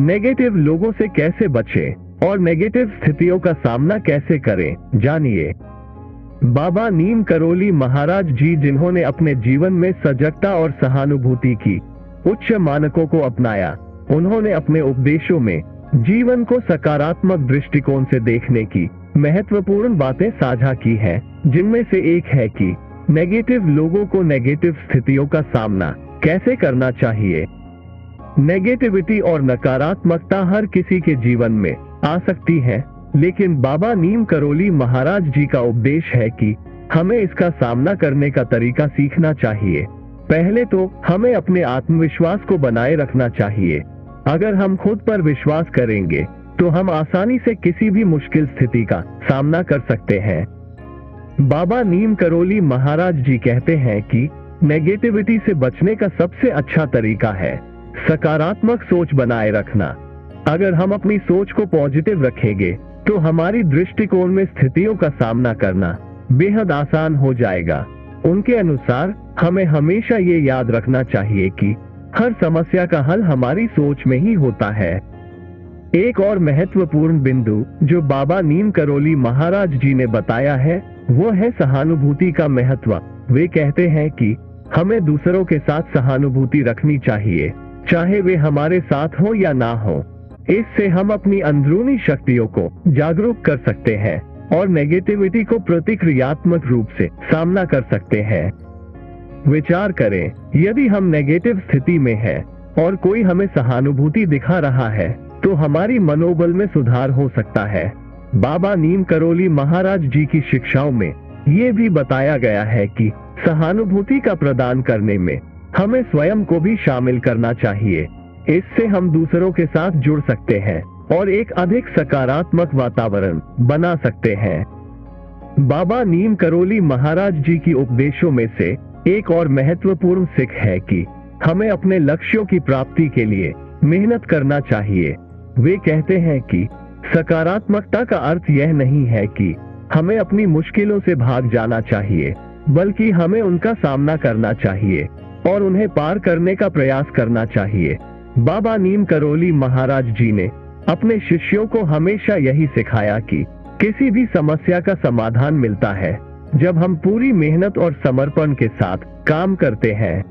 Negative लोगों से कैसे बचें और नेगेटिव स्थितियों का सामना कैसे करें, जानिए। बाबा नीम करोली महाराज जी, जिन्होंने अपने जीवन में सजगता और सहानुभूति की उच्च मानकों को अपनाया, उन्होंने अपने उपदेशों में जीवन को सकारात्मक दृष्टिकोण से देखने की महत्वपूर्ण बातें साझा की हैं, जिनमें से एक है कि नेगेटिव लोगों को नेगेटिव स्थितियों का सामना कैसे करना चाहिए। नेगेटिविटी और नकारात्मकता हर किसी के जीवन में आ सकती है, लेकिन बाबा नीम करोली महाराज जी का उपदेश है कि हमें इसका सामना करने का तरीका सीखना चाहिए। पहले तो हमें अपने आत्मविश्वास को बनाए रखना चाहिए। अगर हम खुद पर विश्वास करेंगे तो हम आसानी से किसी भी मुश्किल स्थिति का सामना कर सकते हैं। बाबा नीम करोली महाराज जी कहते हैं कि नेगेटिविटी से बचने का सबसे अच्छा तरीका है सकारात्मक सोच बनाए रखना। अगर हम अपनी सोच को पॉजिटिव रखेंगे तो हमारी दृष्टिकोण में स्थितियों का सामना करना बेहद आसान हो जाएगा। उनके अनुसार हमें हमेशा ये याद रखना चाहिए कि हर समस्या का हल हमारी सोच में ही होता है। एक और महत्वपूर्ण बिंदु जो बाबा नीम करोली महाराज जी ने बताया है, वो है सहानुभूति का महत्व। वे कहते हैं कि हमें दूसरों के साथ सहानुभूति रखनी चाहिए, चाहे वे हमारे साथ हो या ना हो। इससे हम अपनी अंदरूनी शक्तियों को जागरूक कर सकते हैं और नेगेटिविटी को प्रतिक्रियात्मक रूप से सामना कर सकते हैं। विचार करें, यदि हम नेगेटिव स्थिति में हैं और कोई हमें सहानुभूति दिखा रहा है तो हमारी मनोबल में सुधार हो सकता है। बाबा नीम करोली महाराज जी की शिक्षाओं में ये भी बताया गया है कि सहानुभूति का प्रदान करने में हमें स्वयं को भी शामिल करना चाहिए। इससे हम दूसरों के साथ जुड़ सकते हैं और एक अधिक सकारात्मक वातावरण बना सकते हैं। बाबा नीम करोली महाराज जी की उपदेशों में से एक और महत्वपूर्ण सीख है कि हमें अपने लक्ष्यों की प्राप्ति के लिए मेहनत करना चाहिए। वे कहते हैं कि सकारात्मकता का अर्थ यह नहीं है कि हमें अपनी मुश्किलों से भाग जाना चाहिए, बल्कि हमें उनका सामना करना चाहिए और उन्हें पार करने का प्रयास करना चाहिए। बाबा नीम करोली महाराज जी ने अपने शिष्यों को हमेशा यही सिखाया कि किसी भी समस्या का समाधान मिलता है जब हम पूरी मेहनत और समर्पण के साथ काम करते हैं।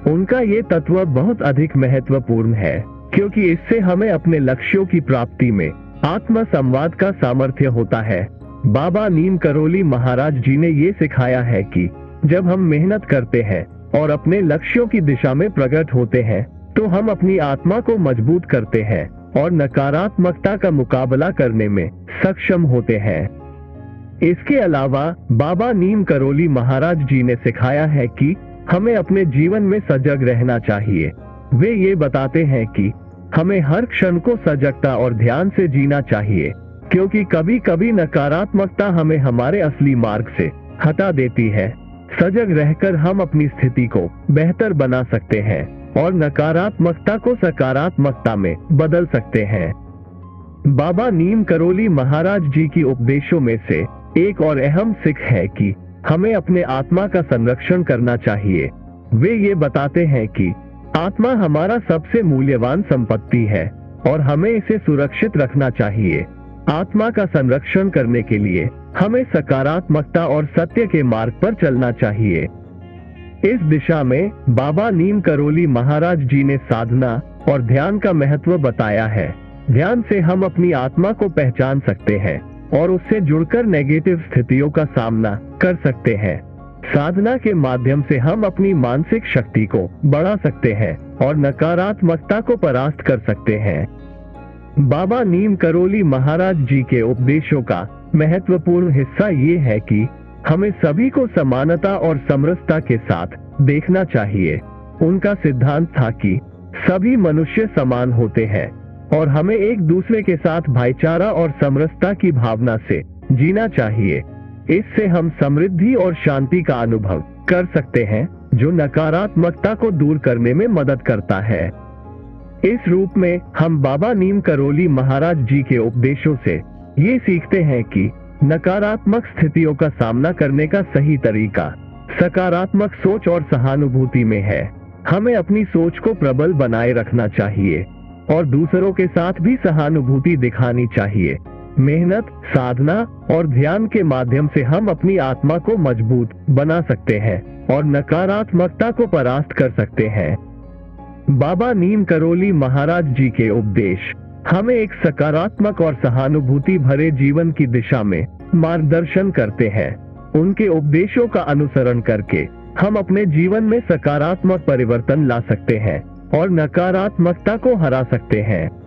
उनका ये तत्व बहुत अधिक महत्वपूर्ण है, क्योंकि इससे हमें अपने लक्ष्यों की प्राप्ति में आत्म संवाद का सामर्थ्य होता है। बाबा नीम करोली महाराज जी ने ये सिखाया है कि जब हम मेहनत करते हैं और अपने लक्ष्यों की दिशा में प्रकट होते हैं तो हम अपनी आत्मा को मजबूत करते हैं और नकारात्मकता का मुकाबला करने में सक्षम होते हैं। इसके अलावा बाबा नीम करोली महाराज जी ने सिखाया है कि हमें अपने जीवन में सजग रहना चाहिए। वे ये बताते हैं कि हमें हर क्षण को सजगता और ध्यान से जीना चाहिए, क्योंकि कभी कभी नकारात्मकता हमें हमारे असली मार्ग से हटा देती है। सजग रहकर हम अपनी स्थिति को बेहतर बना सकते हैं और नकारात्मकता को सकारात्मकता में बदल सकते हैं। बाबा नीम करोली महाराज जी की उपदेशों में से एक और अहम सीख है कि हमें अपने आत्मा का संरक्षण करना चाहिए। वे ये बताते हैं कि आत्मा हमारा सबसे मूल्यवान संपत्ति है और हमें इसे सुरक्षित रखना चाहिए। आत्मा का संरक्षण करने के लिए हमें सकारात्मकता और सत्य के मार्ग पर चलना चाहिए। इस दिशा में बाबा नीम करोली महाराज जी ने साधना और ध्यान का महत्व बताया है। ध्यान से हम अपनी आत्मा को पहचान सकते हैं और उससे जुड़कर नेगेटिव स्थितियों का सामना कर सकते हैं। साधना के माध्यम से हम अपनी मानसिक शक्ति को बढ़ा सकते हैं और नकारात्मकता को परास्त कर सकते हैं। बाबा नीम करोली महाराज जी के उपदेशों का महत्वपूर्ण हिस्सा ये है कि हमें सभी को समानता और समरसता के साथ देखना चाहिए। उनका सिद्धांत था कि सभी मनुष्य समान होते हैं और हमें एक दूसरे के साथ भाईचारा और समरसता की भावना से जीना चाहिए। इससे हम समृद्धि और शांति का अनुभव कर सकते हैं, जो नकारात्मकता को दूर करने में मदद करता है। इस रूप में हम बाबा नीम करोली महाराज जी के उपदेशों से ये सीखते हैं कि नकारात्मक स्थितियों का सामना करने का सही तरीका सकारात्मक सोच और सहानुभूति में है। हमें अपनी सोच को प्रबल बनाए रखना चाहिए और दूसरों के साथ भी सहानुभूति दिखानी चाहिए। मेहनत, साधना और ध्यान के माध्यम से हम अपनी आत्मा को मजबूत बना सकते हैं और नकारात्मकता को परास्त कर सकते हैं। बाबा नीम करोली महाराज जी के उपदेश हमें एक सकारात्मक और सहानुभूति भरे जीवन की दिशा में मार्गदर्शन करते हैं। उनके उपदेशों का अनुसरण करके हम अपने जीवन में सकारात्मक परिवर्तन ला सकते हैं और नकारात्मकता को हरा सकते हैं।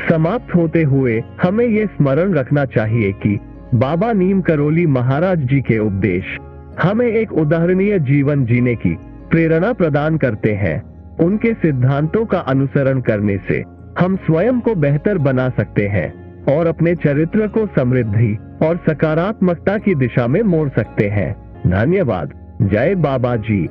समाप्त होते हुए हमें ये स्मरण रखना चाहिए कि बाबा नीम करोली महाराज जी के उपदेश हमें एक उदाहरणीय जीवन जीने की प्रेरणा प्रदान करते हैं। उनके सिद्धांतों का अनुसरण करने से हम स्वयं को बेहतर बना सकते हैं और अपने चरित्र को समृद्धि और सकारात्मकता की दिशा में मोड़ सकते हैं। धन्यवाद। जय बाबा जी।